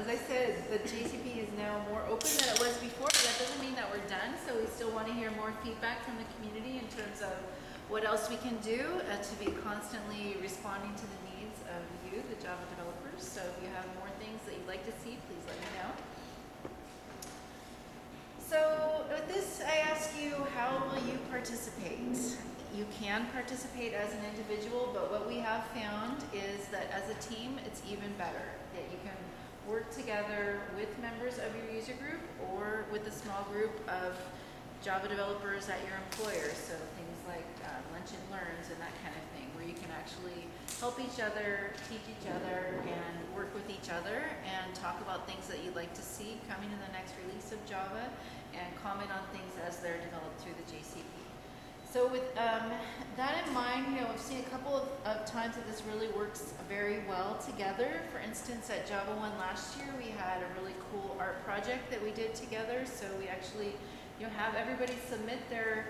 as I said, the JCP is now more open than it was before, but that doesn't mean that we're done. So we still want to hear more feedback from the community in terms of what else we can do to be constantly responding to the needs of you, the Java developers. So if you have more things that you'd like to see, please let me know. So with this, I ask you, how will you participate? You can participate as an individual, but what we have found is that as a team, it's even better. That you can work together with members of your user group or with a small group of Java developers at your employer. So things like lunch and learns and that kind of thing, where you can actually help each other, teach each other, and work with each other and talk about things that you'd like to see coming in the next release of Java and comment on things as they're developed through the JCP. So with that in mind, we've seen a couple of times that this really works very well together. For instance, at Java 1 last year, we had a really cool art project that we did together. So we actually have everybody submit their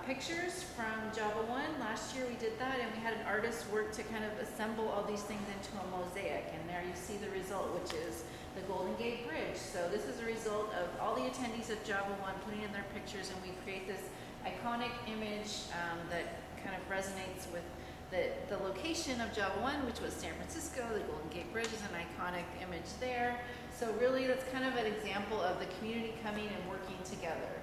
pictures from Java 1. Last year we did that, and we had an artist work to kind of assemble all these things into a mosaic. And there you see the result, which is the Golden Gate Bridge. So this is a result of all the attendees of Java 1 putting in their pictures, and we create this iconic image that kind of resonates with the location of Java 1, which was San Francisco. The Golden Gate Bridge is an iconic image there. So really that's kind of an example of the community coming and working together.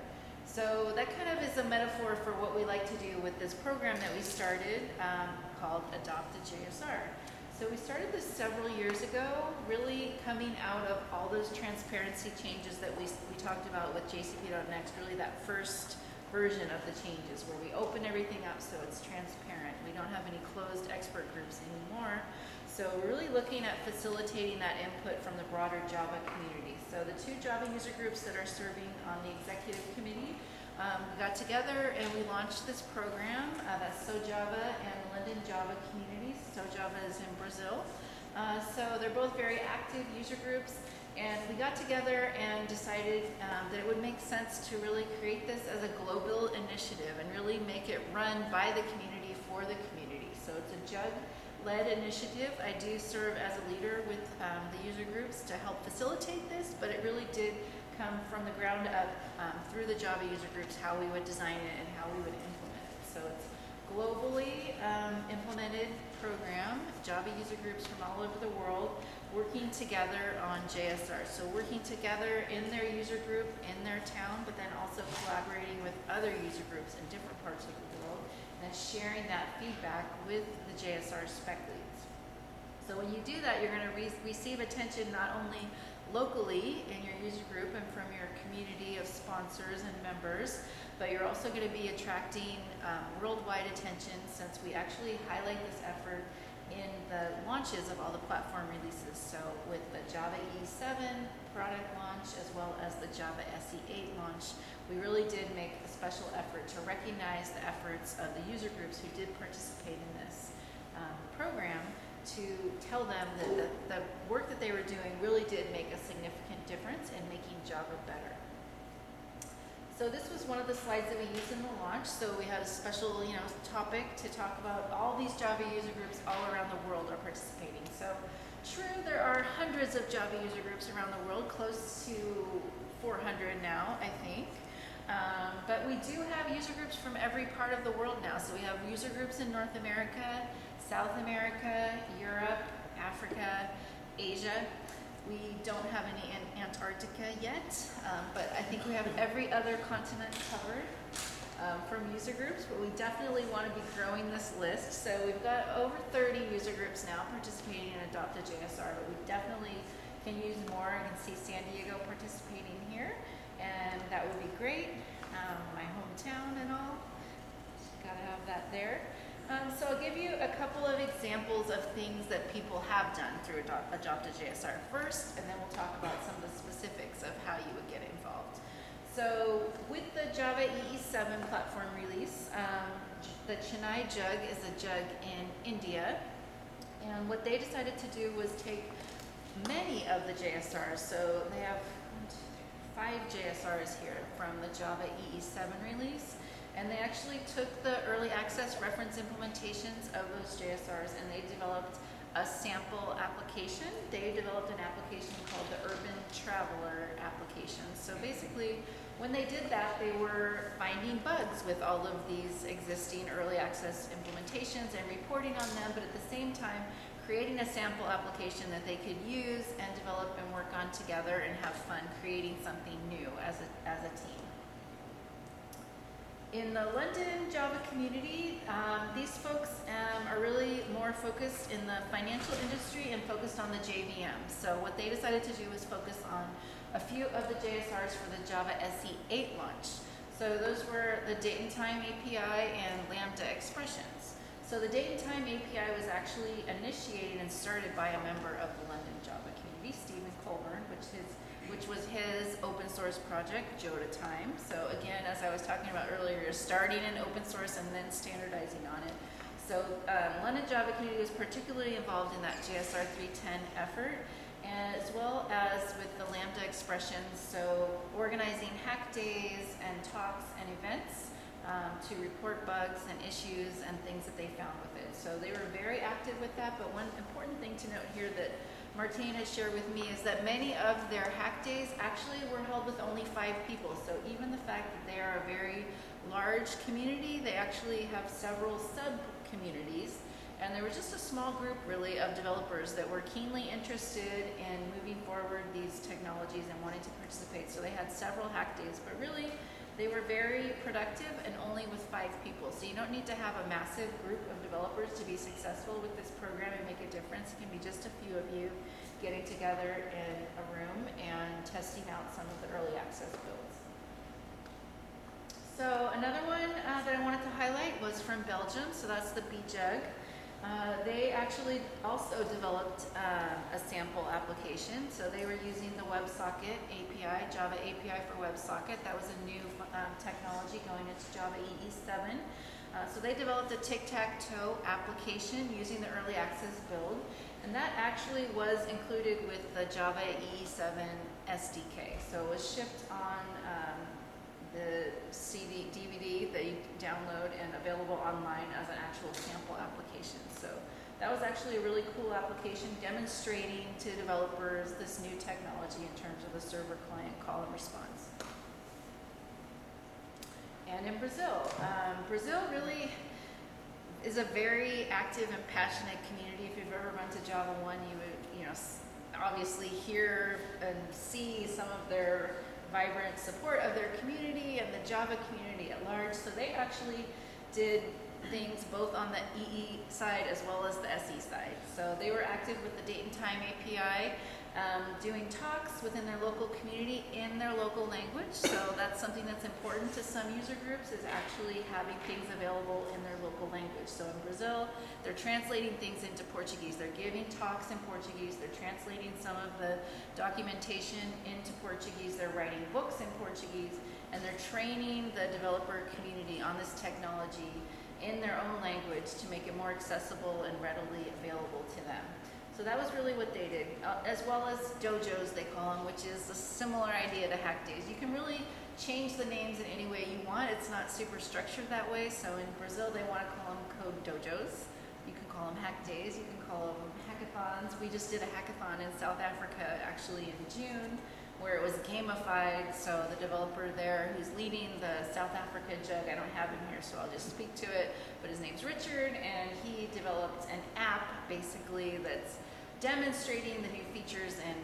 So that kind of is a metaphor for what we like to do with this program that we started called Adopt-a-JSR. So we started this several years ago, really coming out of all those transparency changes that we talked about with JCP.next, really that first version of the changes where we open everything up so it's transparent. We don't have any closed expert groups anymore. So we're really looking at facilitating that input from the broader Java community. So the two Java user groups that are serving on the executive committee, we got together and we launched this program. That's SoJava and London Java communities. SoJava is in Brazil. So they're both very active user groups. And we got together and decided that it would make sense to really create this as a global initiative and really make it run by the community for the community. So it's a JUG-led initiative. I do serve as a leader with the user groups to help facilitate this, but it really did come from the ground up through the Java user groups, how we would design it and how we would implement it. So it's globally implemented program, Java user groups from all over the world working together on JSR. So working together in their user group, in their town, but then also collaborating with other user groups in different parts of the world, and then sharing that feedback with the JSR spec leads. So when you do that, you're going to receive attention not only locally in your user group and from your community of sponsors and members, but you're also going to be attracting worldwide attention, since we actually highlight this effort in the launches of all the platform releases. So with the Java EE7 product launch, as well as the Java SE8 launch, we really did make a special effort to recognize the efforts of the user groups who did participate in this program, to tell them that the work that they were doing really did make a significant difference in making Java better. So this was one of the slides that we used in the launch. So we had a special, topic to talk about. All these Java user groups all around the world are participating. So true, there are hundreds of Java user groups around the world, close to 400 now, I think. But we do have user groups from every part of the world now. So we have user groups in North America, South America, Europe, Africa, Asia. We don't have any in Antarctica yet, but I think we have every other continent covered from user groups, but we definitely want to be growing this list. So we've got over 30 user groups now participating in Adopt-a-JSR, but we definitely can use more. I can see San Diego participating here, and that would be great. My hometown and all, got to have that there. So I'll give you a couple of examples of things that people have done through Adopt-a-JSR first, and then we'll talk about some of the specifics of how you would get involved. So with the Java EE7 platform release, the Chennai JUG is a JUG in India, and what they decided to do was take many of the JSRs. So they have 5 JSRs here from the Java EE7 release. And they actually took the early access reference implementations of those JSRs and they developed a sample application. They developed an application called the Traveler applications. So basically, when they did that, they were finding bugs with all of these existing early access implementations and reporting on them, but at the same time, creating a sample application that they could use and develop and work on together and have fun creating something new as a team. In the London Java community, these folks are really more focused in the financial industry and focused on the JVM. So what they decided to do was focus on a few of the JSRs for the Java SE8 launch. So those were the date and time API and Lambda expressions. So the date and time API was actually initiated and started by a member of the London Java community, Stephen Colburn, which was his open source project, Joda Time. So again, as I was talking about earlier, starting in open source and then standardizing on it. So London Java community was particularly involved in that JSR 310 effort, as well as with the Lambda expressions, so organizing hack days and talks and events to report bugs and issues and things that they found with it. So they were very active with that, but one important thing to note here that Martine has shared with me is that many of their hack days actually were held with only 5 people. So even the fact that they are a very large community, they actually have several sub-communities. And there was just a small group really of developers that were keenly interested in moving forward these technologies and wanting to participate. So they had several hack days, but really they were very productive and only with 5 people. So you don't need to have a massive group of developers to be successful with this program and make a difference. It can be just a few of you getting together in a room and testing out some of the early access builds. So another one that I wanted to highlight was from Belgium. So that's the BJUG. They actually also developed a sample application. So they were using the WebSocket API, Java API for WebSocket. That was a new technology going into Java EE7. So they developed a tic-tac-toe application using the early access build. And that actually was included with the Java EE7 SDK. So it was shipped on the CD, DVD that you download and available online as an actual sample application. So that was actually a really cool application demonstrating to developers this new technology in terms of the server-client call and response. And in Brazil, Brazil really is a very active and passionate community. If you've ever run to Java 1, you would, obviously hear and see some of their vibrant support of their community and the Java community at large. So they actually did things both on the EE side as well as the SE side. So they were active with the date and time API, doing talks within their local community in their local language. So that's something that's important to some user groups, is actually having things available in their local language. So in Brazil, they're translating things into Portuguese. They're giving talks in Portuguese. They're translating some of the documentation into Portuguese. They're writing books in Portuguese. And they're training the developer community on this technology in their own language to make it more accessible and readily available to them. So that was really what they did, as well as dojos, they call them, which is a similar idea to hack days. You can really change the names in any way you want. It's not super structured that way. So in Brazil, they want to call them code dojos. You can call them hack days. You can call them hackathons. We just did a hackathon in South Africa, actually in June, where it was gamified. So the developer there who's leading the South Africa JUG, I don't have him here, so I'll just speak to it, but his name's Richard, and he developed an app basically that's demonstrating the new features in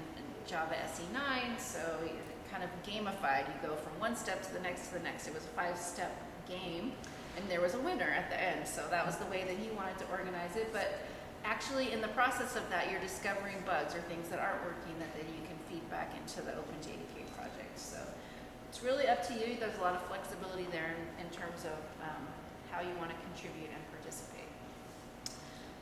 Java SE9. So you kind of gamified. You go from one step to the next to the next. It was a 5-step game, and there was a winner at the end. So that was the way that he wanted to organize it. But actually, in the process of that, you're discovering bugs or things that aren't working that then you can feed back into the OpenJDK project. So it's really up to you. There's a lot of flexibility there in terms of how you want to contribute and participate.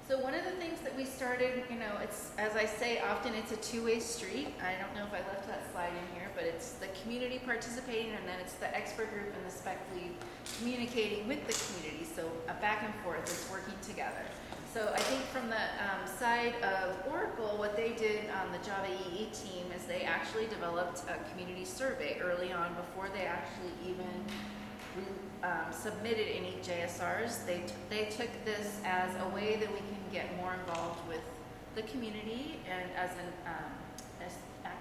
So one of the things that we started, it's, as I say, often it's a two-way street. I don't know if I left that slide in here, but it's the community participating, and then it's the expert group and the spec lead communicating with the community. So a back and forth, it's working together. So I think from the side of Oracle, what they did on the Java EE team is they actually developed a community survey early on before they actually even submitted any JSRs. They took this as a way that we can get more involved with the community and as an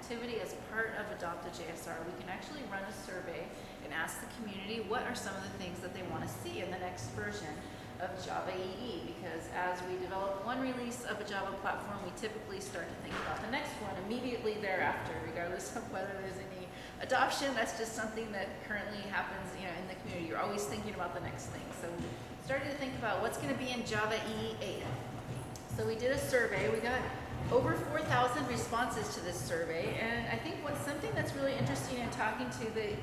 activity as part of Adopt-a-JSR, we can actually run a survey and ask the community what are some of the things that they want to see in the next version of Java EE, because as we develop one release of a Java platform, we typically start to think about the next one immediately thereafter, regardless of whether there's any adoption. That's just something that currently happens, you know, in the community. You're always thinking about the next thing. So we started to think about what's going to be in Java EE 8. So we did a survey. We got over 4,000 responses to this survey, and I think what's something that's really interesting in talking to the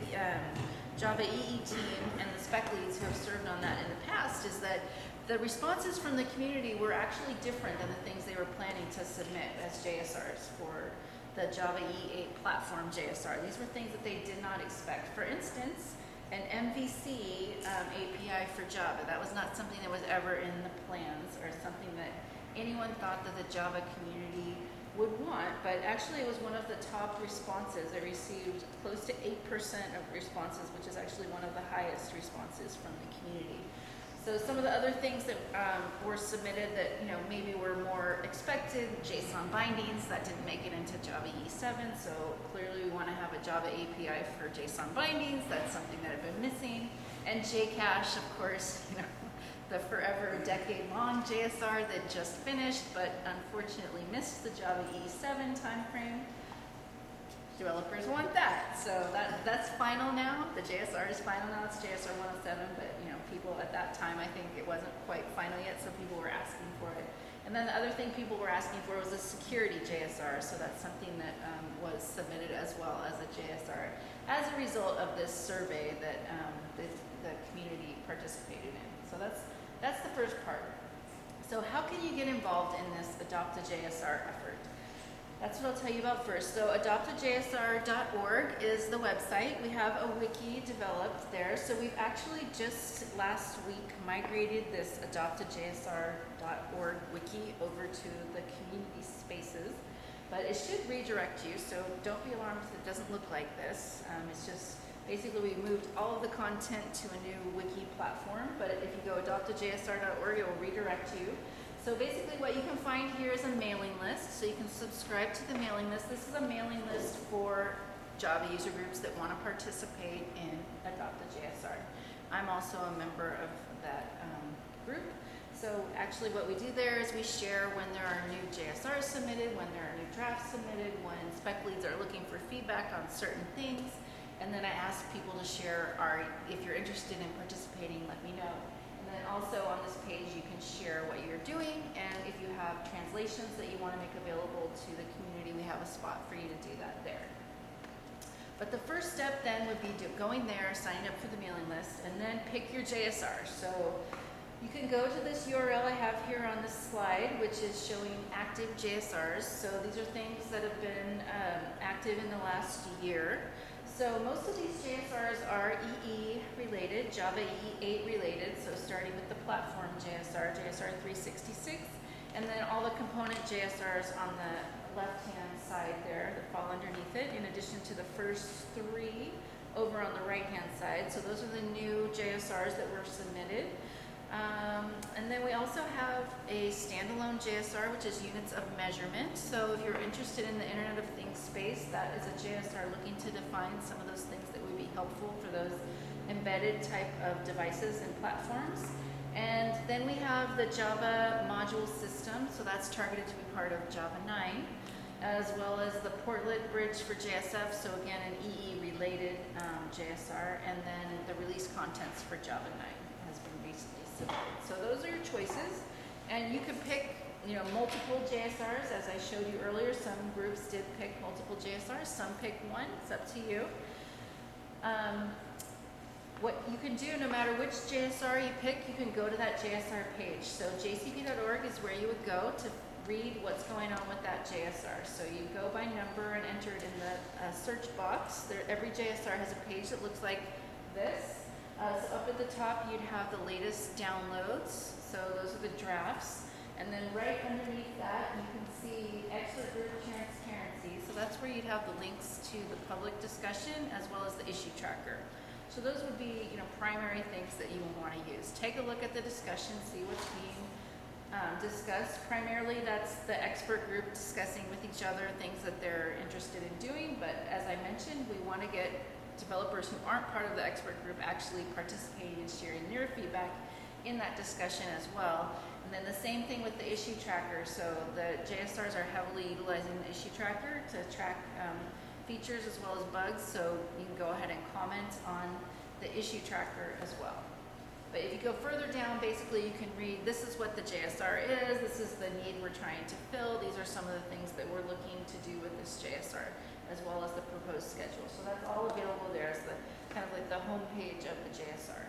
Java EE team and the spec leads who have served on that in the past is that the responses from the community were actually different than the things they were planning to submit as JSRs for the Java EE 8 platform JSR. These were things that they did not expect. For instance, an MVC API for Java. That was not something that was ever in the plans or something that anyone thought that the Java community would want, but actually it was one of the top responses. It received close to 8% of responses, which is actually one of the highest responses from the community. So some of the other things that were submitted that, you know, maybe were more expected, JSON bindings, that didn't make it into Java EE 7, so clearly we want to have a Java API for JSON bindings. That's something that had been missing. And JCache, of course, you know, the forever decade-long JSR that just finished, but unfortunately missed the Java EE 7 timeframe. Developers want that, so that's final now. The JSR is final now. It's JSR 107, but you know, people at that time, I think it wasn't quite final yet, so people were asking for it. And then the other thing people were asking for was a security JSR, so that's something that was submitted as well as a JSR as a result of this survey that the community participated in. So that's the first part. So how can you get involved in this Adopt-a-JSR effort? That's what I'll tell you about first. So Adopt-a-JSR.org is the website. We have a wiki developed there. So we've actually just last week migrated this Adopt-a-JSR.org wiki over to the community spaces. But it should redirect you, so don't be alarmed if it doesn't look like this. It's just basically we moved all of the content to a new wiki platform, but if you go adopt-a-JSR.org, it will redirect you. So basically what you can find here is a mailing list, so you can subscribe to the mailing list. This is a mailing list for Java user groups that want to participate in Adopt-a-JSR. I'm also a member of that group. So actually what we do there is we share when there are new JSRs submitted, when there are new drafts submitted, when spec leads are looking for feedback on certain things. And then I ask people to share, if you're interested in participating, let me know. And then also on this page, you can share what you're doing. And if you have translations that you want to make available to the community, we have a spot for you to do that there. But the first step then would be going there, signing up for the mailing list, and then pick your JSR. So you can go to this URL I have here on this slide, which is showing active JSRs. So these are things that have been active in the last year. So most of these JSRs are EE related, Java EE 8 related, so starting with the platform JSR, JSR 366, and then all the component JSRs on the left-hand side there that fall underneath it, in addition to the first three over on the right-hand side. So those are the new JSRs that were submitted. And then we also have a standalone JSR, which is units of measurement. So if you're interested in the Internet of Things space, that is a JSR looking to define some of those things that would be helpful for those embedded type of devices and platforms. And then we have the Java module system, so that's targeted to be part of Java 9, as well as the portlet bridge for JSF, so again an EE related JSR, and then the release contents for Java 9 has been recently submitted. So those are your choices, and you can pick multiple JSRs. As I showed you earlier, some groups did pick multiple JSRs, some picked one. It's up to you. What you can do, no matter which JSR you pick, you can go to that JSR page. So jcp.org is where you would go to read what's going on with that JSR. So you go by number and enter it in the search box. Every JSR has a page that looks like this. So up at the top, you'd have the latest downloads. So those are the drafts. And then right underneath that, you can see expert group transparency. So that's where you'd have the links to the public discussion as well as the issue tracker. So those would be, primary things that you would want to use. Take a look at the discussion, see what's being discussed. Primarily that's the expert group discussing with each other things that they're interested in doing, but as I mentioned, we want to get developers who aren't part of the expert group actually participating and sharing their feedback in that discussion as well. And then the same thing with the issue tracker. So the JSRs are heavily utilizing the issue tracker to track features as well as bugs, so you can go ahead and comment on the issue tracker as well. But if you go further down, basically you can read, this is what the JSR is, this is the need we're trying to fill, these are some of the things that we're looking to do with this JSR, as well as the proposed schedule. So that's all available there as the kind of like the home page of the JSR.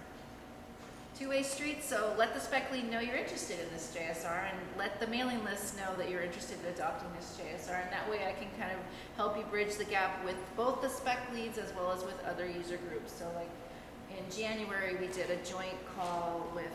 Two-way street, so let the spec lead know you're interested in this JSR and let the mailing list know that you're interested in adopting this JSR, and that way I can kind of help you bridge the gap with both the spec leads as well as with other user groups. So like in January we did a joint call with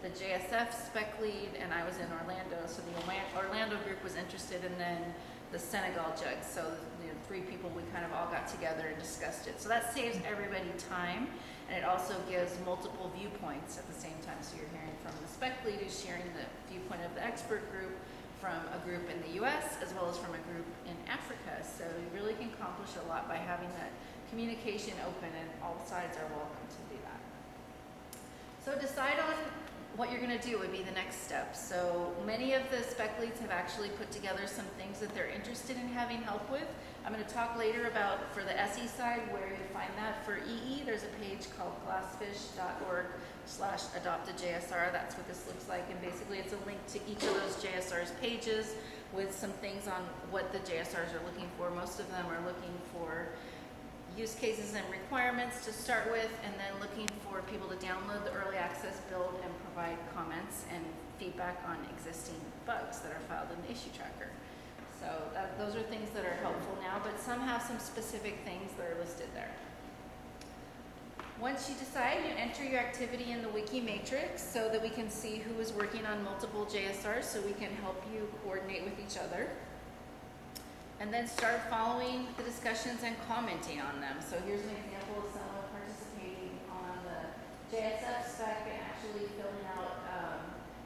the JSF spec lead, and I was in Orlando, so the Orlando group was interested, and then the Senegal jug, so you know, 3 people, we kind of all got together and discussed it. So that saves everybody time. And it also gives multiple viewpoints at the same time. So you're hearing from the spec lead who's sharing the viewpoint of the expert group, from a group in the US, as well as from a group in Africa. So you really can accomplish a lot by having that communication open, and all sides are welcome to do that. So decide on what you're going to do would be the next step. So many of the spec leads have actually put together some things that they're interested in having help with. I'm going to talk later about, for the SE side, where you find that. For EE, there's a page called glassfish.org/Adopt-a-JSR. That's what this looks like, and basically it's a link to each of those JSR's pages with some things on what the JSRs are looking for. Most of them are looking for use cases and requirements to start with, and then looking for people to download the early access build and provide comments and feedback on existing bugs that are filed in the issue tracker. So those are things that are helpful now, but some have some specific things that are listed there. Once you decide, you enter your activity in the Wiki matrix so that we can see who is working on multiple JSRs, so we can help you coordinate with each other. And then start following the discussions and commenting on them. So here's an example of someone participating on the JSF spec and actually filling out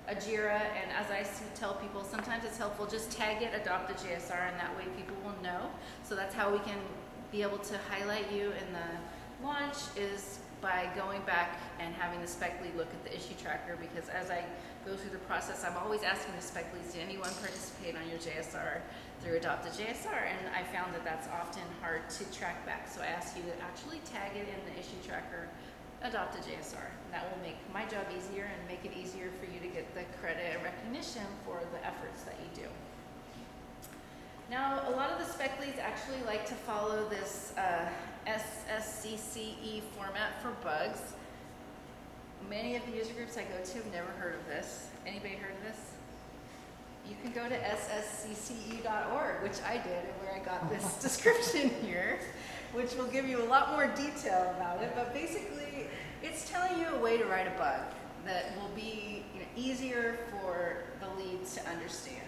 a jira. And as I tell people, sometimes it's helpful just tag it Adopt-a-JSR, and that way people will know. So that's how we can be able to highlight you in the launch, is by going back and having the spec lead look at the issue tracker, because as I go through the process, I'm always asking the spec leads, did anyone participate on your JSR through Adopt-a-JSR? And I found that that's often hard to track back. So I ask you to actually tag it in the issue tracker Adopt-a-JSR. And that will make my job easier and make it easier for you to get the credit and recognition for the efforts that you do. Now, a lot of the spec leads actually like to follow this SSCCC format for bugs. Many of the user groups I go to have never heard of this. Anybody heard of this? You can go to SSCCE.org, which I did, and where I got this description here, which will give you a lot more detail about it. But basically, it's telling you a way to write a bug that will be easier for the leads to understand.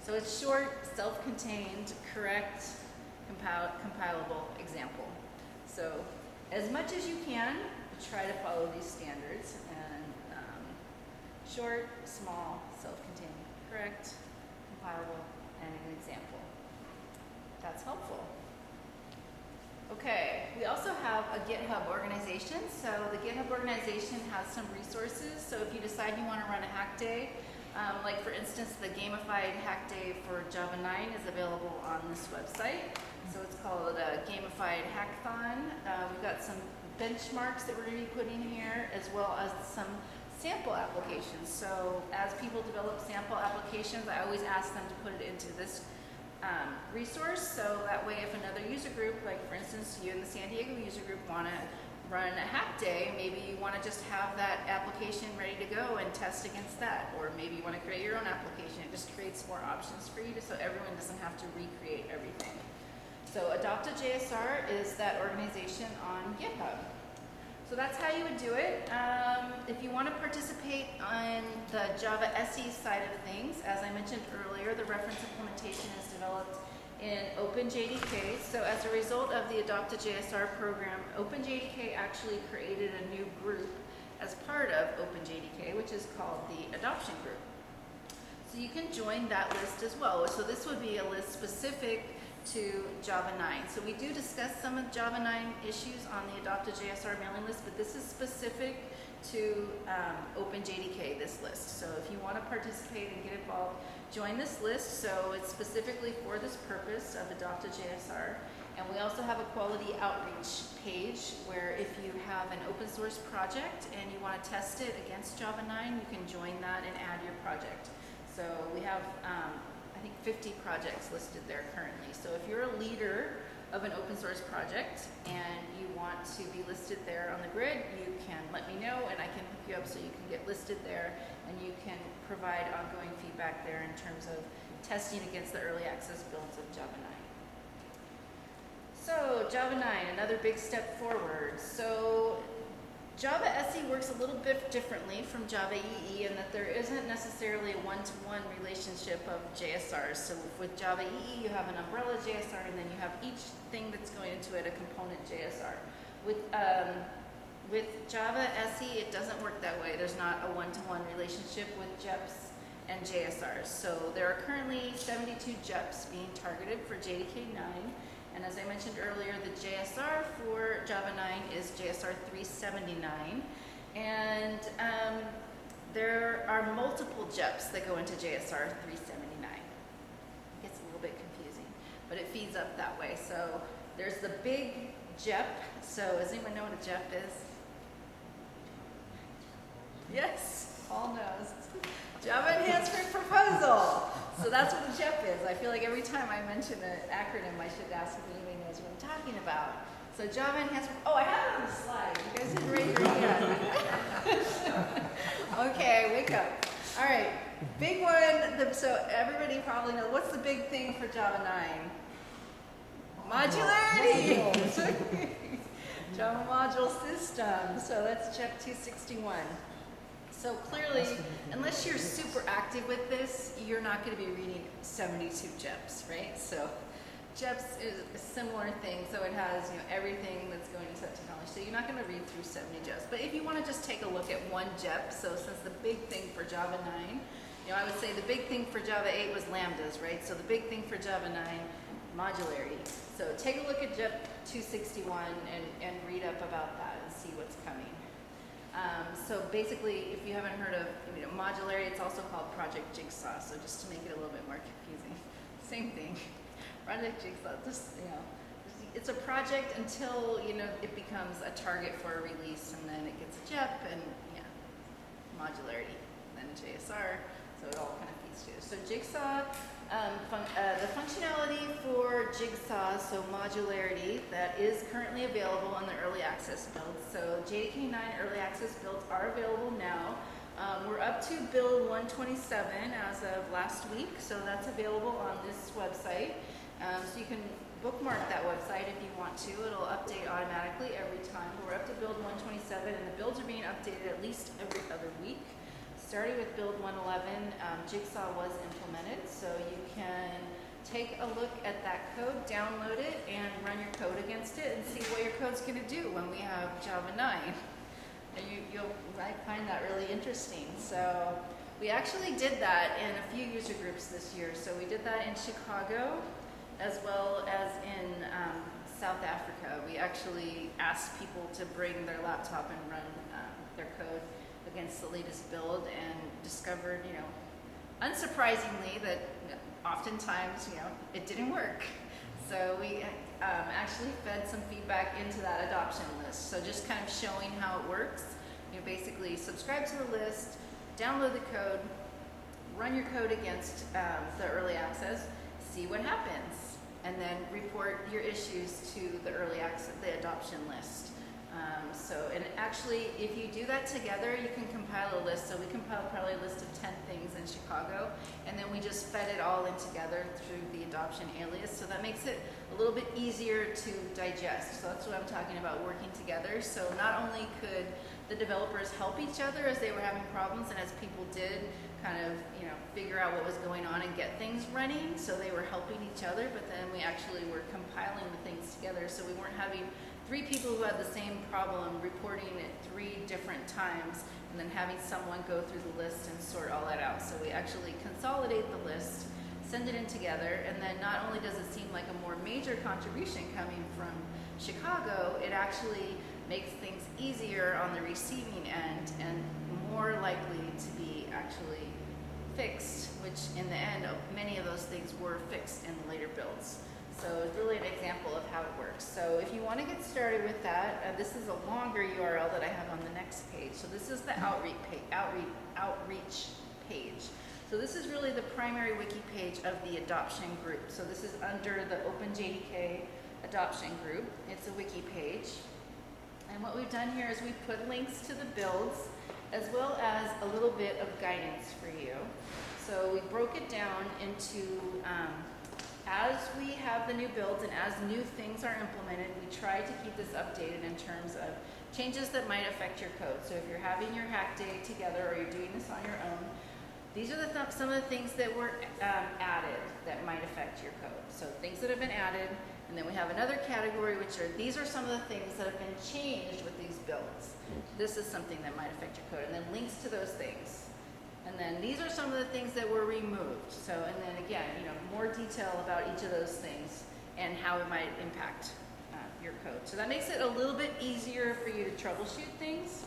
So it's short, self-contained, correct, compilable example. So as much as you can, try to follow these standards, and short, small, self-contained, correct, compilable, and an example. That's helpful. Okay, we also have a GitHub organization. So the GitHub organization has some resources. So if you decide you want to run a hack day, like for instance, the gamified hack day for Java 9 is available on this website. So it's called a gamified hackathon. We've got some benchmarks that we're going to be putting here, as well as some sample applications. So as people develop sample applications, I always ask them to put it into this resource, so that way if another user group, like for instance you and the San Diego user group want to run a hack day, maybe you want to just have that application ready to go and test against that, or maybe you want to create your own application. It just creates more options for you, so everyone doesn't have to recreate everything. So Adopt-a-JSR is that organization on GitHub. So that's how you would do it. If you want to participate on the Java SE side of things, as I mentioned earlier, the reference implementation is developed in OpenJDK. So as a result of the Adopt-a-JSR program, OpenJDK actually created a new group as part of OpenJDK, which is called the Adoption Group. So you can join that list as well. So this would be a list specific to Java 9. So we do discuss some of Java 9 issues on the Adopt-a-JSR mailing list, but this is specific to OpenJDK, this list. So if you want to participate and get involved, join this list. So it's specifically for this purpose of Adopt-a-JSR. And we also have a quality outreach page where if you have an open source project and you want to test it against Java 9, you can join that and add your project. So we have, I think, 50 projects listed there currently. So if you're a leader of an open source project and you want to be listed there on the grid, you can let me know and I can hook you up so you can get listed there and you can provide ongoing feedback there in terms of testing against the early access builds of Java 9. So Java 9, another big step forward. So Java SE works a little bit differently from Java EE in that there isn't necessarily a one-to-one relationship of JSRs. So with Java EE, you have an umbrella JSR, and then you have each thing that's going into it a component JSR. With Java SE, it doesn't work that way. There's not a one-to-one relationship with JEPs and JSRs. So there are currently 72 JEPs being targeted for JDK 9. And as I mentioned earlier, the JSR for Java 9 is JSR 379. And there are multiple JEPs that go into JSR 379. It gets a little bit confusing, but it feeds up that way. So there's the big JEP. So does anyone know what a JEP is? Yes, Paul knows. Java Enhancement Proposal. So that's what a JEP is. I feel like every time I mention an acronym, I should ask if anybody knows what I'm talking about. So Java Enhancement, oh, I have it on the slide. You guys didn't raise your hand. Okay, wake up. All right, big one. So everybody probably knows, what's the big thing for Java 9? Modularity. Java module system. So that's JEP 261. So clearly, unless you're super active with this, you're not going to be reading 72 JEPs, right? So JEPs is a similar thing. So it has everything that's going into that technology. So you're not going to read through 70 JEPs. But if you want to just take a look at one JEP, so since the big thing for Java 9, I would say the big thing for Java 8 was lambdas, right? So the big thing for Java 9, modularity. So take a look at JEP 261 and read up about that and see what's coming. So basically, if you haven't heard of modularity, it's also called Project Jigsaw. So just to make it a little bit more confusing, same thing. Project Jigsaw, it's a project until it becomes a target for a release, and then it gets a JEP, and modularity, then a JSR. So it all kind of feeds together. So Jigsaw, the functionality for Jigsaw, so modularity, that is currently available in the early access builds. So JDK 9 early access builds are available now. We're up to build 127 as of last week, so that's available on this website. So you can bookmark that website if you want to. It'll update automatically every time. We're up to build 127, and the builds are being updated at least every other week. Starting with build 111, Jigsaw was implemented, so you can take a look at that code, download it, and run your code against it and see what your code's going to do when we have Java 9. And you'll find that really interesting. So we actually did that in a few user groups this year. So we did that in Chicago as well as in South Africa. We actually asked people to bring their laptop and run their code against the latest build, and discovered, unsurprisingly, that oftentimes, it didn't work. So we actually fed some feedback into that adoption list. So just kind of showing how it works. Basically subscribe to the list, download the code, run your code against the early access, see what happens, and then report your issues to the early access, the adoption list. And actually, if you do that together, you can compile a list. So we compiled probably a list of 10 things in Chicago, and then we just fed it all in together through the adoption alias. So that makes it a little bit easier to digest. So that's what I'm talking about, working together. So not only could the developers help each other as they were having problems, and as people did kind of, figure out what was going on and get things running, so they were helping each other, but then we actually were compiling the things together, so we weren't having 3 people who had the same problem reporting it 3 different times, and then having someone go through the list and sort all that out. So we actually consolidate the list, send it in together, and then not only does it seem like a more major contribution coming from Chicago, it actually makes things easier on the receiving end and more likely to be actually fixed, which in the end, many of those things were fixed in the later builds. So it's really an example of how it works. So if you want to get started with that, this is a longer URL that I have on the next page. So this is the outreach page. So this is really the primary wiki page of the adoption group. So this is under the OpenJDK adoption group. It's a wiki page. And what we've done here is we've put links to the builds as well as a little bit of guidance for you. So we broke it down into, as we have the new builds and as new things are implemented, we try to keep this updated in terms of changes that might affect your code. So if you're having your hack day together or you're doing this on your own, these are some of the things that were added that might affect your code. So things that have been added, and then we have another category which are, these are some of the things that have been changed with these builds. This is something that might affect your code, and then links to those things. And then these are some of the things that were removed. So, and then again, more detail about each of those things and how it might impact your code. So that makes it a little bit easier for you to troubleshoot things.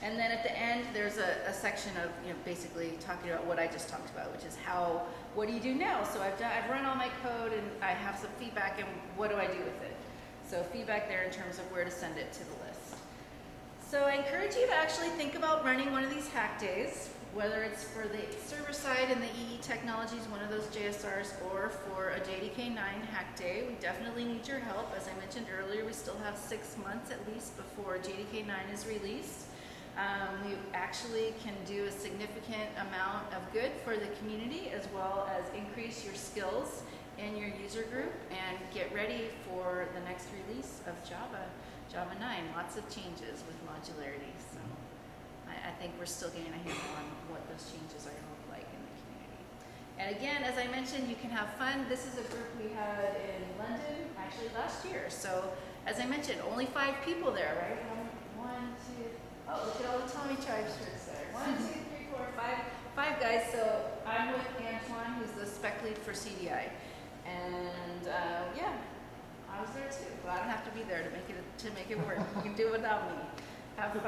And then at the end, there's a section of basically talking about what I just talked about, which is what do you do now? So I've run all my code and I have some feedback, and what do I do with it? So feedback there in terms of where to send it to the list. So I encourage you to actually think about running one of these hack days, whether it's for the server side and the EE technologies, one of those JSRs, or for a JDK 9 hack day. We definitely need your help. As I mentioned earlier, we still have 6 months at least before JDK 9 is released. We actually can do a significant amount of good for the community, as well as increase your skills in your user group and get ready for the next release of Java 9. Lots of changes with modularity. So I think we're still getting a handle on what those changes are going to look like in the community. And again, as I mentioned, you can have fun. This is a group we had in London actually last year. So as I mentioned, only 5 people there, right? 1, 2, oh, look at all the Tommy Tribe shirts there. 1, 2, 3, 4, 5 guys. So I'm with Antoine, who's the spec lead for CDI. And yeah, I was there too. Well, I don't have to be there to make it work. You can do it without me. Have fun.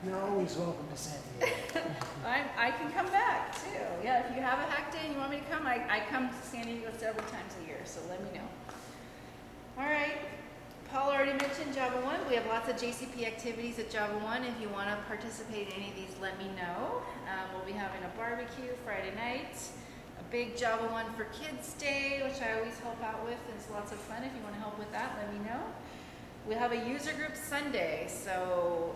You're always welcome to San Diego. I can come back too. Yeah, if you have a hack day and you want me to come, I come to San Diego several times a year, so let me know. All right. Paul already mentioned Java 1. We have lots of JCP activities at Java 1. If you want to participate in any of these, let me know. We'll be having a barbecue Friday night, a big Java 1 for Kids Day, which I always help out with. It's lots of fun. If you want to help with that, let me know. We'll have a user group Sunday, so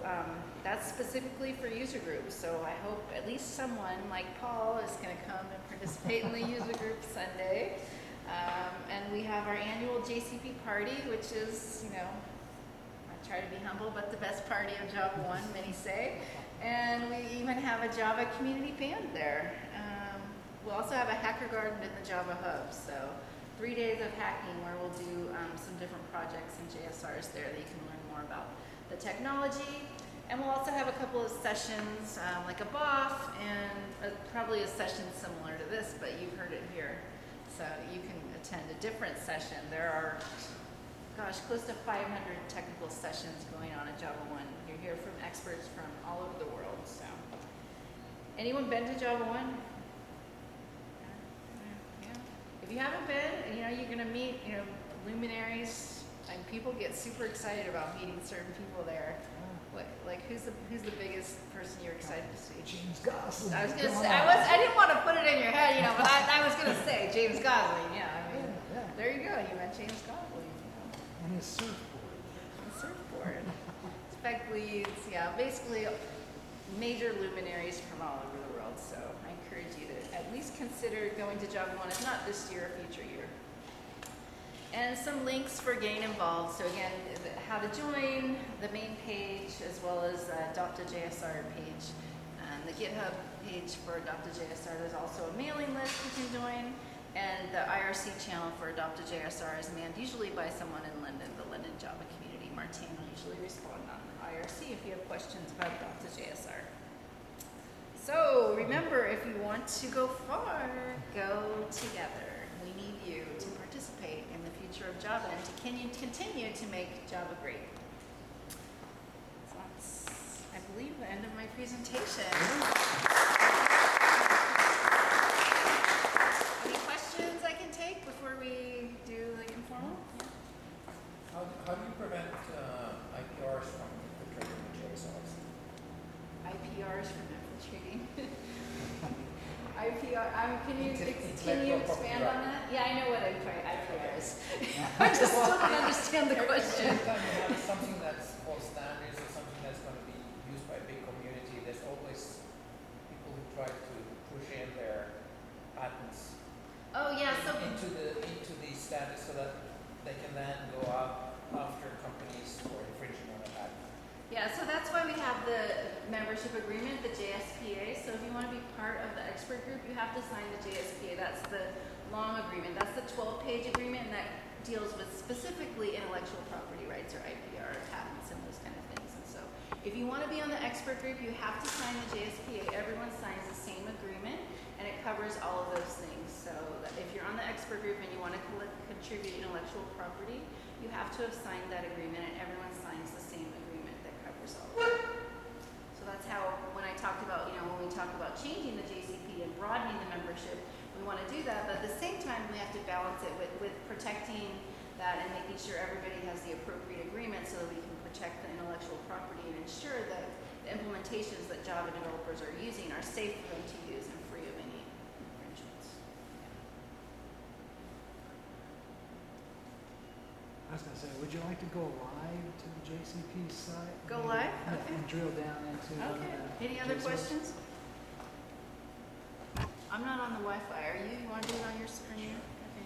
that's specifically for user groups. So I hope at least someone like Paul is going to come and participate in the user group Sunday. And we have our annual JCP party, which is, I try to be humble, but the best party of Java 1, many say. And we even have a Java community band there. We'll also have a hacker garden in the Java hub. So 3 days of hacking where we'll do some different projects and JSRs there that you can learn more about the technology. And we'll also have a couple of sessions like a BOF and probably a session similar to this, but you've heard it here. So you can attend a different session. There are, gosh, close to 500 technical sessions going on at Java 1. You hear from experts from all over the world. So, anyone been to Java 1? If you haven't been, you're going to meet, luminaries, and people get super excited about meeting certain people there. Like who's the biggest person you're excited to see? James Gosling. I was going to say, I didn't want to put it in your head, but I was going to say James Gosling. Yeah, there you go. You met James Gosling. And his surfboard. The surfboard. Spec leads, basically major luminaries from all over the world. So I encourage you to at least consider going to Java 1, if not this year, a future year. And some links for getting involved. So again, how to join, the main page, as well as Adopt-a-JSR page. And the GitHub page for Adopt-a-JSR, there's also a mailing list you can join. And the IRC channel for Adopt-a-JSR is manned usually by someone in London, the London Java community. our team will usually respond on IRC if you have questions about Adopt-a-JSR. So remember, if you want to go far, go together. We need you to participate in the future of Java and to continue to make Java great. So that's, I believe, the end of my presentation. Any questions I can take before we do the informal? Yeah. How do you prevent IPRs from infiltrating the JSRs? IPRs from infiltrating. IPR, can you expand on that? Yeah, I know what IPR is. I just still don't understand the question. Every time you have something that's called standards or something that's going to be used by a big community, there's always people who try to push in their patents Oh yeah, so into the standards so that they can then go out after companies for infringing on a patent. yeah, so that's why we have the membership agreement, the JSPA. So if you want to be part of the expert group, you have to sign the JSPA. That's the long agreement. That's the 12-page agreement, and that deals with specifically intellectual property rights or IPR patents and those kind of things. And so if you want to be on the expert group, you have to sign the JSPA. Everyone signs the same agreement, and it covers all of those things. So that if you're on the expert group and you want to contribute intellectual property, you have to have signed that agreement, and everyone signs the same agreement that covers all of it. So that's how, when I talked about, when we talk about changing the JCP and broadening the membership, we want to do that, but at the same time, we have to balance it with protecting that and making sure everybody has the appropriate agreement so that we can protect the intellectual property and ensure that the implementations that Java developers are using are safe for them to use and free of any infringements. I was going to say, would you like to go live to the JCP site? Go live? Yeah, Okay. and drill down into Okay. Any other JSRs? questions? I'm not on the Wi-Fi. Are you? You want to do it on your screen? Okay.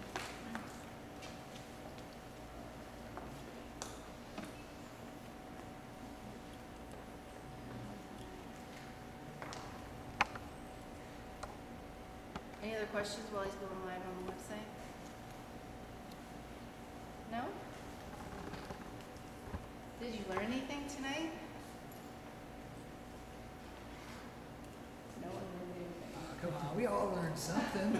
Any other questions while he's going live on the website? No? Did you learn anything tonight? No one learned anything. Come on, we all learned something.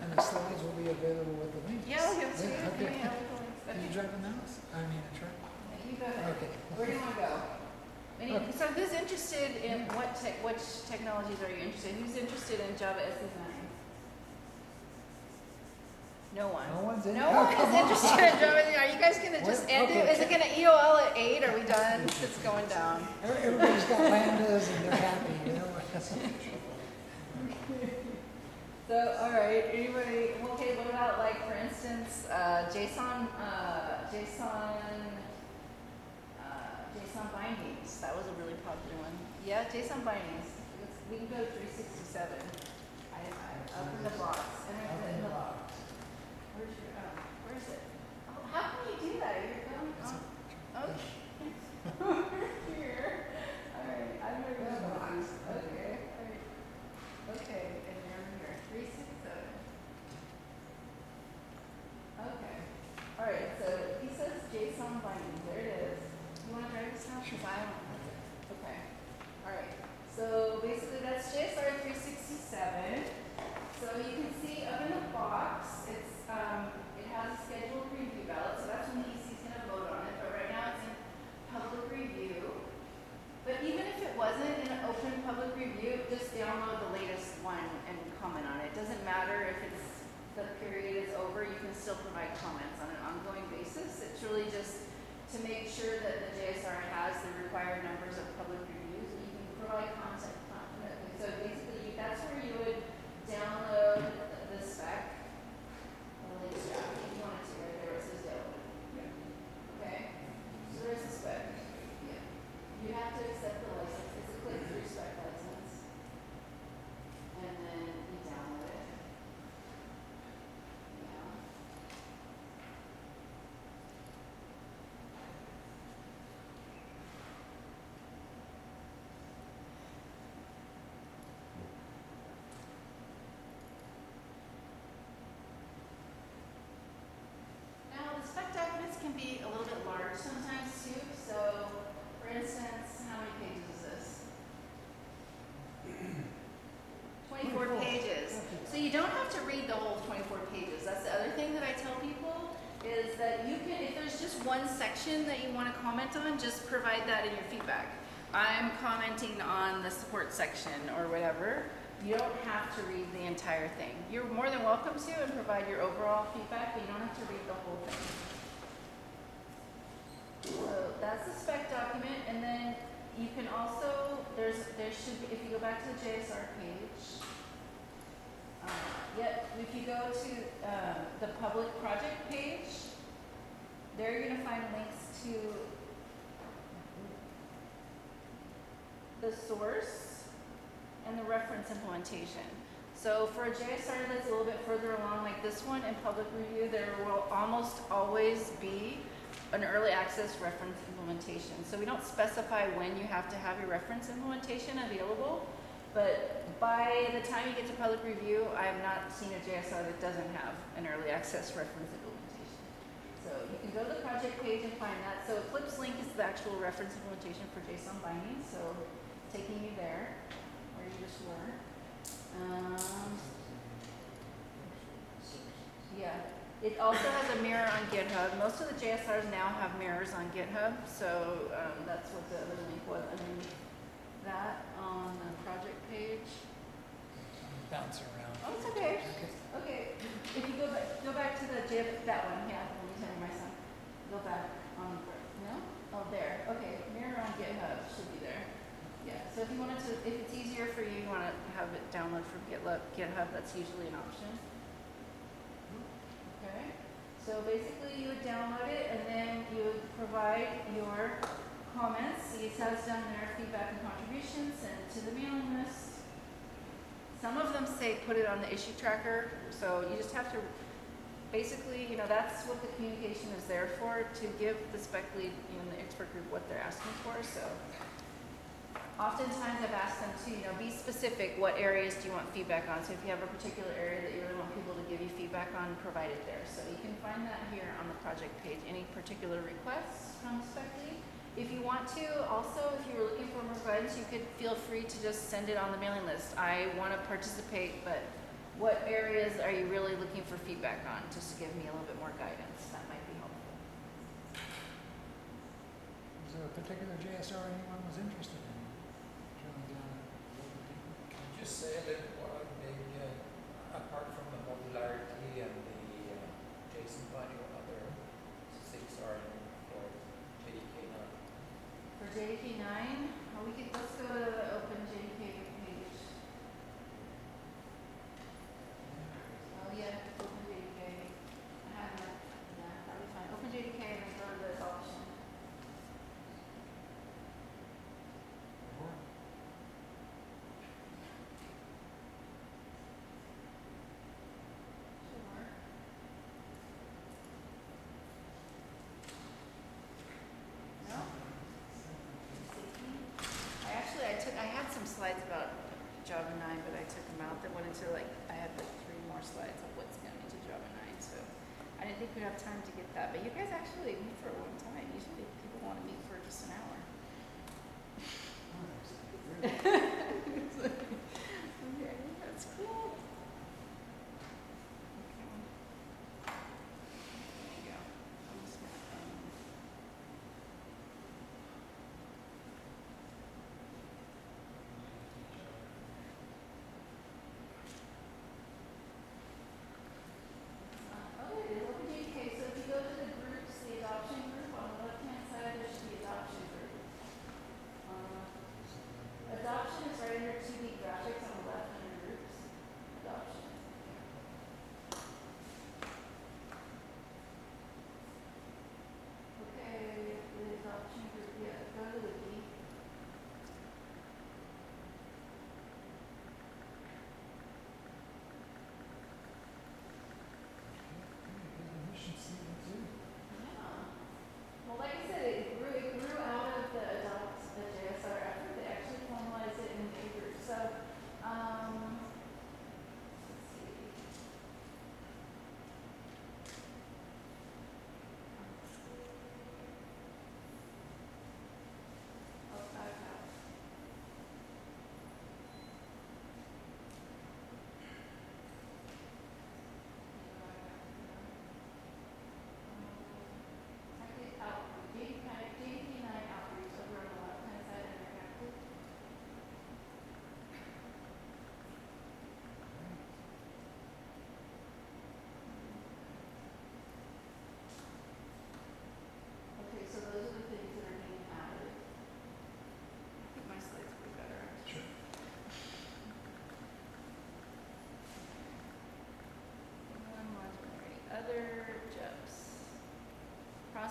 And the slides will be available with the links. Yeah, we'll give it to you. Yeah, Give me okay. all the links. Can you drive a mouse? I mean, a truck? Yeah, you go ahead. Okay. Where do you want to go? Okay. So who's interested in which technologies are you interested in? Who's interested in Java SE9? No one. No one's in? No Oh, one come is on. interested in Java. Are you guys gonna just What? end it? Okay. Is it gonna EOL at 8? Are we done? It's going down. Everybody's got lambdas and they're happy, you know? So, all right. Anybody? Okay. What about, like, for instance, JSON bindings? That was a really popular one. Yeah, JSON bindings. We can go to 367. I opened the box and I put it in the box. Where's your? Where is it? Oh, how can you do that? You're going. Okay. Over here. All right. I'm gonna go to the box. Okay. All right. Okay. And you're over here. 367. Okay. All right. So he says JSON bindings. There it is. You want to drive this now? Because I don't. Okay. All right. So basically, that's JSR 367. So you can see up in the box, it has a scheduled preview ballot. So that's when the EC is going to vote on it. But right now, it's in public review. But even if it wasn't in an open public review, just download the latest one and comment on it. It doesn't matter if the period is over. You can still provide comments on an ongoing basis. It's really just to make sure that the JSR has the required numbers of public reviews. You can provide content confidently. So basically, that's where you would download the spec, the latest draft, if you wanted to, right there where it says download. Yeah. Okay? So there's the spec. Yeah. You have to accept the license. It's a click-through spec license. And then you download it. Yeah. pages is this? 24 pages. So you don't have to read the whole 24 pages. That's the other thing that I tell people is that you can, if there's just one section that you want to comment on, just provide that in your feedback. I'm commenting on the support section or whatever. You don't have to read the entire thing. You're more than welcome to and provide your overall feedback, but you don't have to read the whole thing. So that's the spec document, and then you can also, there should be, if you go back to the JSR page, if you go to the public project page, there you're going to find links to the source and the reference implementation. So for a JSR that's a little bit further along, like this one in public review, there will almost always be an early access reference implementation. So we don't specify when you have to have your reference implementation available, but by the time you get to public review, I have not seen a JSR that doesn't have an early access reference implementation. So you can go to the project page and find that. So Eclipse link is the actual reference implementation for JSON binding, so taking you there, where you just were. Yeah. It also has a mirror on GitHub. Most of the JSRs now have mirrors on GitHub, so that's what the other link was underneath that on the project page. Bounce around. Oh, it's okay. Okay. If you go back to the that one, yeah, let me tell you my son. Go back on no? Oh, there. Okay. Mirror on GitHub should be there. Yeah. So if you wanted to, if it's easier for you, you want to have it download from GitHub, that's usually an option. Okay. So basically you would download it and then you would provide your comments. It has down there feedback and contributions, send it to the mailing list. Some of them say put it on the issue tracker, so you just have to basically, that's what the communication is there for, to give the spec lead, the expert group what they're asking for. So oftentimes I've asked them to, be specific. What areas do you want feedback on? So if you have a particular area that you really want people to give you feedback on, provide it there. So you can find that here on the project page. Any particular requests from the spec lead? If you want to, also, if you were looking for more guidance, you could feel free to just send it on the mailing list. I want to participate, but what areas are you really looking for feedback on? Just to give me a little bit more guidance. That might be helpful. Is there a particular JSR anyone was interested in? Just say that maybe apart from the modularity and the JSON binding, other things are for JDK 9. For JDK 9, let's go to the OpenJDK page. Oh yeah, OpenJDK. I have that. Yeah, that'll be fine. OpenJDK and then go to the adoption. I had some slides about Java 9, but I took them out. That went into I had 3 more slides of what's going into Java 9. So I didn't think we'd have time to get that. But you guys actually meet for a long time. Usually people want to meet for just an hour. Okay, that's cool. Okay. There you go. I'm just going to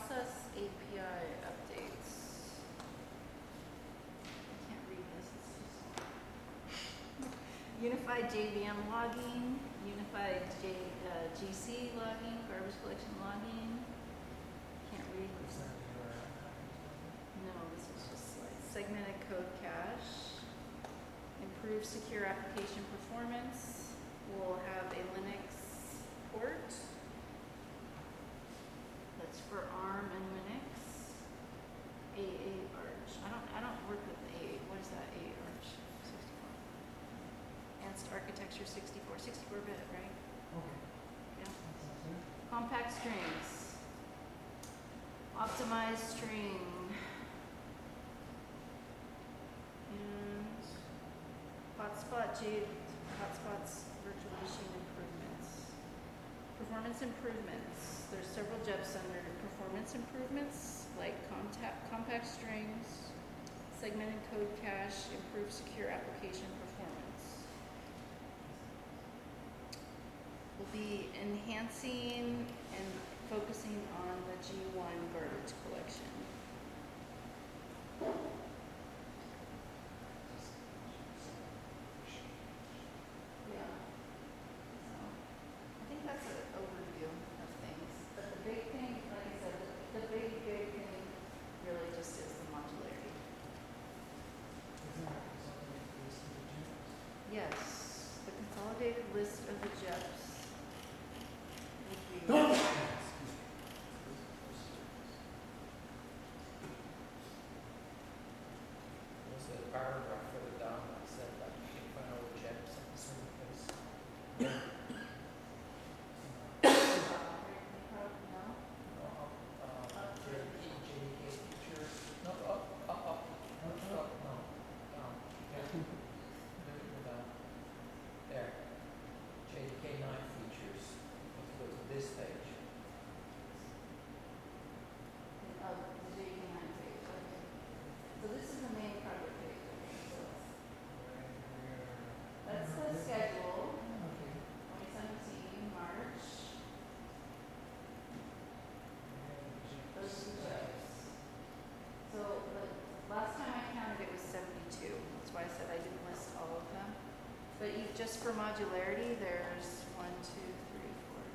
process API updates. I can't read this, it's too small. Unified JVM logging, unified GC logging, garbage collection logging. Can't read Is this. that your, No, this is just slides. Segmented code cache. Improve secure application performance. We'll have a Linux port. That's for ARM and Linux. AA Arch. I don't work with AA. What is that? AA Arch 64. Advanced Architecture 64. 64-bit, right? okay, Yeah. that sounds good. Compact strings. Optimized string. And hotspots virtual machine improvements. Performance improvements. There's several jobs under performance improvements, like compact strings, segmented code cache, improve secure application performance. We'll be enhancing and focusing on the G1 garbage collection. Yeah. So, I think that's an overview of things. But the big thing, like I said, the big thing really just is the modularity. Isn't that consolidated list of the gyms? Yes, the consolidated list of the JEPs would be. There's a paragraph further down that said that you can find all the gems in a certain place. No? JDK features, no, up, no, down, yeah. Down. There, JDK 9 features, let's go to this page. Oh, the JD9 page, okay. So this is the main project page, okay, so that's the schedule, Okay. 2017, March, those are the jobs. So the last time I counted it was 72, that's why I said I didn't list all of them. But you, just for modularity, there's 1, 2, 3, 4,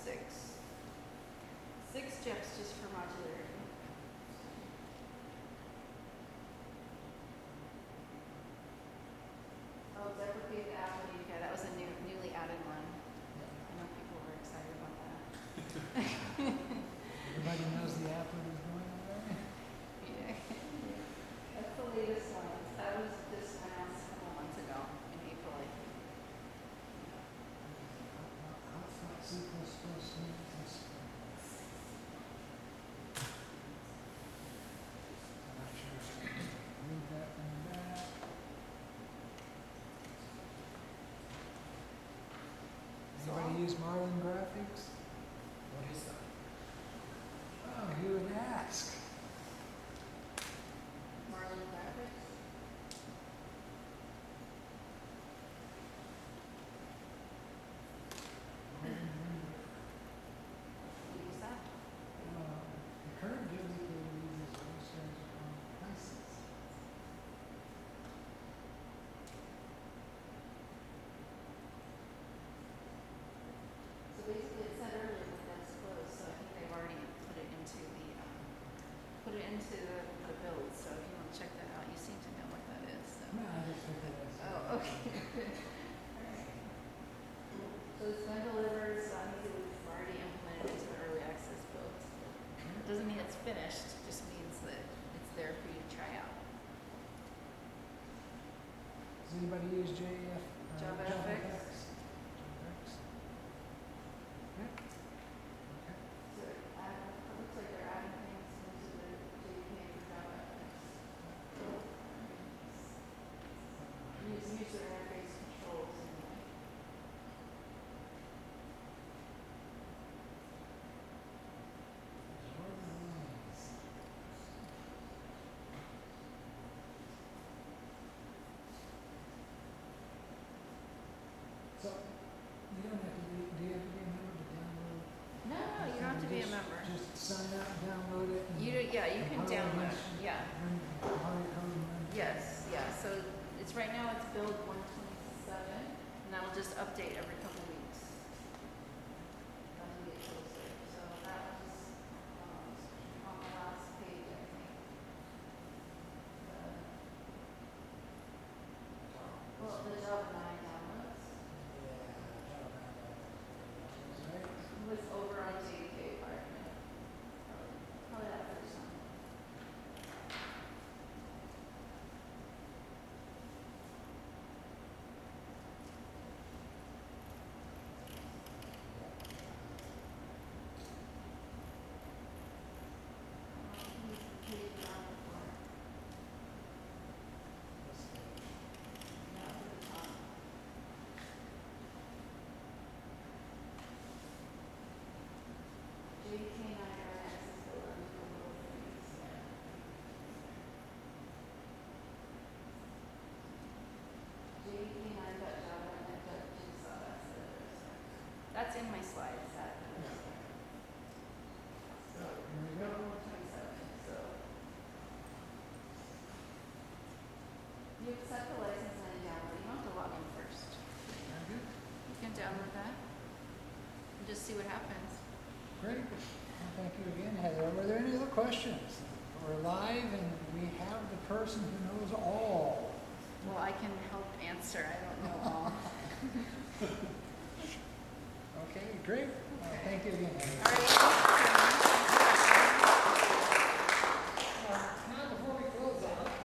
5, 6. 6 JEPs just for modularity. Oh, deprecate the Adopt-a-JSR. That was a newly added one. I know people were excited about that. Everybody knows the applet is going away? Yeah. That's the latest one. That was just announced a couple months ago in April, I think. Hotspot C++ needs this. I'm not sure if I can move that one back. Anybody use Marlin Graphics? What is that? Oh, you would ask. Marlin Graphics. You use that? The current JDK uses illustrations on license. So basically, it said earlier that that's closed, so I think they've already put it into the build. So if you want to check that out, you seem to know what that is. So. No, I just figured that's. Oh, okay. All right. So it's been delivered, so that means we've already implemented into the early access build. It doesn't mean it's finished, it just means that it's there for you to try out. Does anybody use JFX? JavaFX? JavaFX? Yeah. Okay. So it looks like they're adding things into the JDK for JavaFX. Use user interface controls anyway. remember. Just sign out and download it. And Yeah, you can download it, yeah. How Yes, yeah, so it's, right now it's build 127, and that'll just update every couple weeks. As we get closer, so that was, on the last page, I think. Well, the Java 9 downloads was over on JDK environment. Probably that first one. JDK 9 RX is the one with the little things. JDK 9.java and .json, that's in my slides. So, Here we go. 127, so. You accept the license and then download. You don't have to log in first. You can download that and just see what happens. Great. Well, thank you again, Heather. Were there any other questions? We're live and we have the person who knows all. Well, I can help answer. I don't know all. Okay, great. Thank you again, Heather. All right.